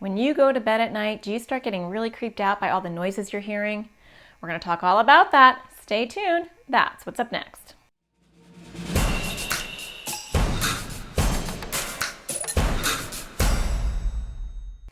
When you go to bed at night, do you start getting really creeped out by all the noises you're hearing? We're going to talk all about that. Stay tuned. That's what's up next.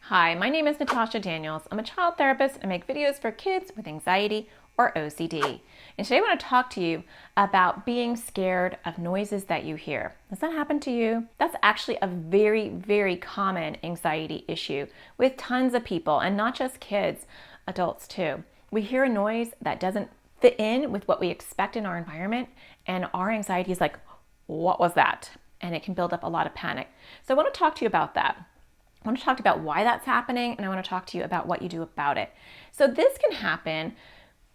Hi, my name is Natasha Daniels. I'm a child therapist and make videos for kids with anxiety or OCD. And today I want to talk to you about being scared of noises that you hear. Does that happen to you? That's actually a very, very common anxiety issue with tons of people, and not just kids, adults too. We hear a noise that doesn't fit in with what we expect in our environment, and our anxiety is like, what was that? And it can build up a lot of panic. So I want to talk to you about that. I want to talk about why that's happening, and I want to talk to you about what you do about it. So this can happen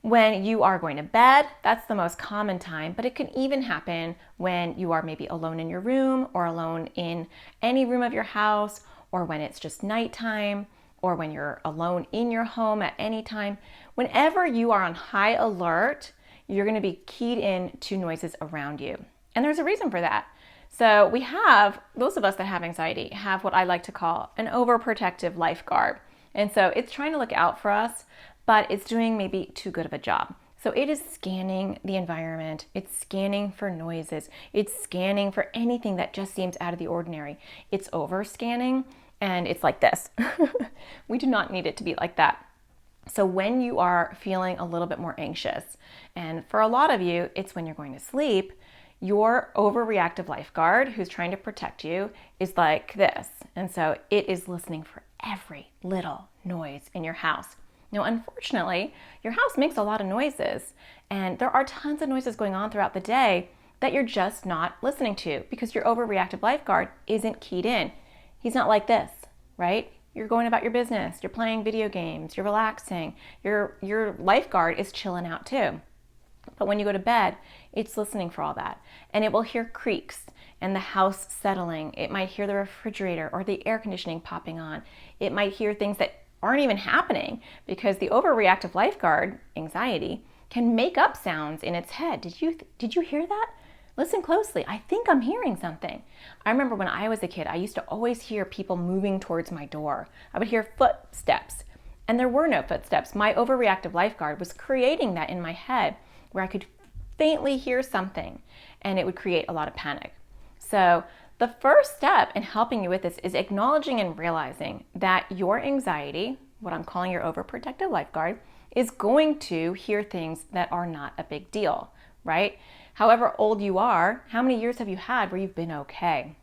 when you are going to bed. That's the most common time, but it can even happen when you are maybe alone in your room or alone in any room of your house, or when it's just nighttime, or when you're alone in your home at any time. Whenever you are on high alert, you're going to be keyed in to noises around you. And there's a reason for that. So we have, those of us that have anxiety, have what I like to call an overprotective lifeguard. And so it's trying to look out for us, but it's doing maybe too good of a job. So it is scanning the environment, it's scanning for noises, it's scanning for anything that just seems out of the ordinary. It's over scanning, and it's like this. We do not need it to be like that. So when you are feeling a little bit more anxious, and for a lot of you, it's when you're going to sleep, your overreactive lifeguard, who's trying to protect you, is like this. And so it is listening for every little noise in your house. Now, unfortunately, your house makes a lot of noises, and there are tons of noises going on throughout the day that you're just not listening to because your overreactive lifeguard isn't keyed in. He's not like this, right? You're going about your business, you're playing video games, you're relaxing. Your lifeguard is chilling out too. But when you go to bed, it's listening for all that. And it will hear creaks and the house settling. It might hear the refrigerator or the air conditioning popping on. It might hear things that aren't even happening because the overreactive lifeguard, anxiety, can make up sounds in its head. Did you hear that? Listen closely. I think I'm hearing something. I remember when I was a kid, I used to always hear people moving towards my door. I would hear footsteps, and there were no footsteps. My overreactive lifeguard was creating that in my head, where I could faintly hear something, and it would create a lot of panic. So the first step in helping you with this is acknowledging and realizing that your anxiety, what I'm calling your overprotective lifeguard, is going to hear things that are not a big deal, right? However old you are, how many years have you had where you've been okay?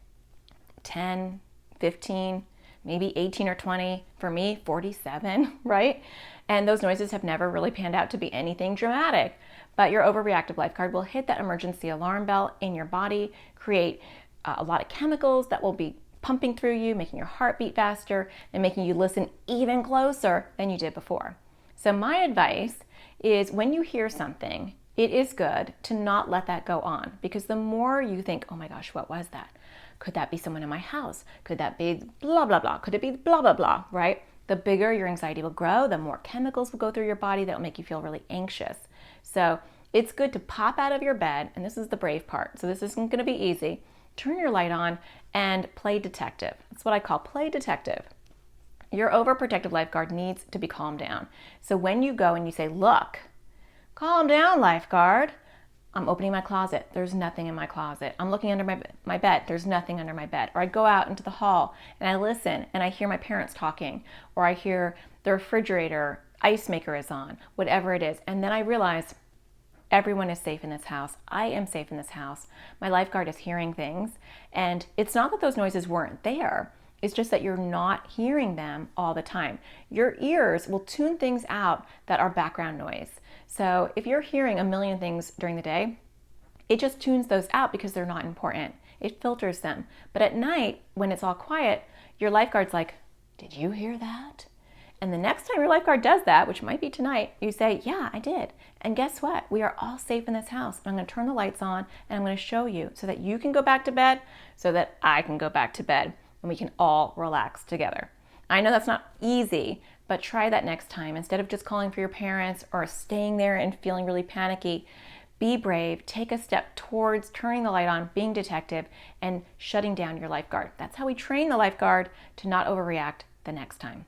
10, 15, maybe 18 or 20. For me, 47, right? And those noises have never really panned out to be anything dramatic. But your overreactive lifeguard will hit that emergency alarm bell in your body, create a lot of chemicals that will be pumping through you, making your heart beat faster, and making you listen even closer than you did before. So my advice is, when you hear something, it is good to not let that go on, because the more you think, oh my gosh, what was that? Could that be someone in my house? Could that be blah, blah, blah? Could it be blah, blah, blah, right? The bigger your anxiety will grow, the more chemicals will go through your body that will make you feel really anxious. So it's good to pop out of your bed, and this is the brave part, so this isn't going to be easy. Turn your light on and play detective. That's what I call play detective. Your overprotective lifeguard needs to be calmed down. So when you go and you say, look, calm down, lifeguard. I'm opening my closet. There's nothing in my closet. I'm looking under my bed. There's nothing under my bed. Or I go out into the hall and I listen and I hear my parents talking, or I hear the refrigerator ice maker is on, whatever it is. And then I realize everyone is safe in this house. I am safe in this house. My lifeguard is hearing things. And it's not that those noises weren't there. It's just that you're not hearing them all the time. Your ears will tune things out that are background noise. So if you're hearing a million things during the day, it just tunes those out because they're not important. It filters them. But at night, when it's all quiet, your lifeguard's like, did you hear that? And the next time your lifeguard does that, which might be tonight, you say, yeah, I did. And guess what? We are all safe in this house. I'm going to turn the lights on and I'm going to show you so that you can go back to bed, so that I can go back to bed, and we can all relax together. I know that's not easy, but try that next time. Instead of just calling for your parents or staying there and feeling really panicky, be brave, take a step towards turning the light on, being detective, and shutting down your lifeguard. That's how we train the lifeguard to not overreact the next time.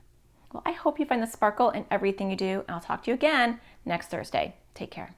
Well, I hope you find the sparkle in everything you do, and I'll talk to you again next Thursday. Take care.